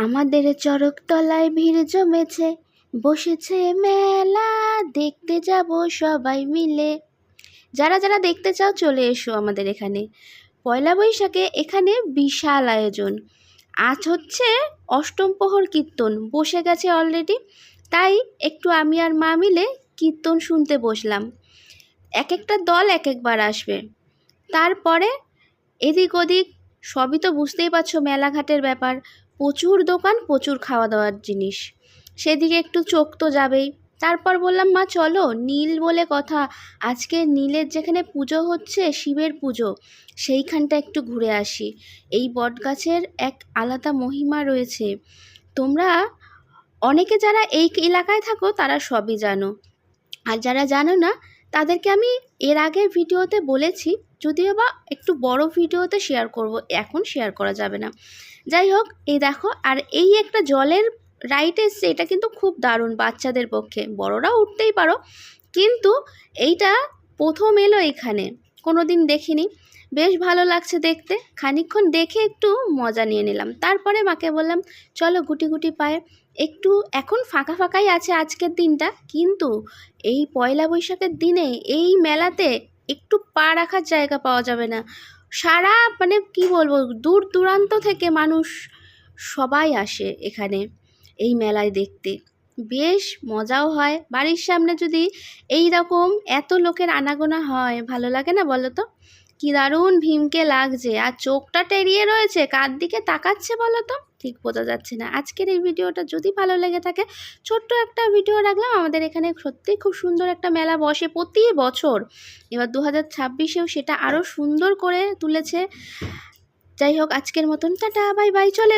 আমাদের চরকতলায় ভিড় জমেছে, বসেছে মেলা, দেখতে যাব সবাই মিলে। যারা যারা দেখতে চাও চলে এসো আমাদের এখানে। পয়লা বৈশাখে এখানে বিশাল আয়োজন। আজ হচ্ছে অষ্টম প্রহর কীর্তন, বসে গেছে অলরেডি। তাই একটু আমি আর মা মিলে কীর্তন শুনতে বসলাম। এক একটা দল এক একবার আসবে। তারপরে এদিক ওদিক সবই তো বুঝতেই পারছো, মেলাঘাটের ব্যাপার, প্রচুর দোকান, প্রচুর খাওয়া দাওয়ার জিনিস, সেদিকে একটু চোখ তো যাবেই। তারপর বললাম মা চলো, নীল বলে কথা, আজকে নীলের যেখানে পুজো হচ্ছে, শিবের পুজো, সেইখানটা একটু ঘুরে আসি। এই বটগাছের এক আলাদা মহিমা রয়েছে। তোমরা অনেকে যারা এই এলাকায় থাকো তারা সবই জানো, আর যারা জানো না তাদেরকে আমি এর আগের ভিডিওতে বলেছি, যদিও বা একটু বড় ভিডিওতে শেয়ার করব, এখন শেয়ার করা যাবে না। যাই হোক, এই দেখো, আর এই একটা জলের রাইড এসছে, এটা কিন্তু খুব দারুণ বাচ্চাদের পক্ষে, বড়রাও উঠতেই পারো, কিন্তু এইটা প্রথম এলো এখানে, কোনো দিন দেখিনি, বেশ ভালো লাগছে দেখতে। খানিকক্ষণ দেখে একটু মজা নিয়ে নিলাম। তারপরে মাকে বললাম চলো গুটি গুটি পায়ে একটু, এখন ফাঁকা ফাঁকাই আছে আজকের দিনটা, কিন্তু এই পয়লা বৈশাখের দিনে এই মেলাতে একটু পা রাখার জায়গা পাওয়া যাবে না। সারা মানে কি বলবো, দূর দূরান্ত থেকে মানুষ সবাই আসে এখানে এই মেলায় দেখতে। বেশ মজাও হয়। বাড়ির সামনে যদি এই রকম এত লোকের আনাগোনা হয়, ভালো লাগে না বলো তো? কি দারুণ ভীমকে লাগছে, আর চোখটা টেরিয়ে রয়েছে, কার দিকে তাকাচ্ছে বলো তো, ঠিক বোঝা যাচ্ছে না। আজকের এই ভিডিওটা যদি ভালো লেগে থাকে, ছোট্ট একটা ভিডিও রাখলাম। আমাদের এখানে সত্যিই খুব সুন্দর একটা মেলা বসে প্রতি বছর, এবার 2026-এও সেটা আরও সুন্দর করে তুলেছে। যাই হোক, আজকের মতন টাটা, বাই বাই, চলে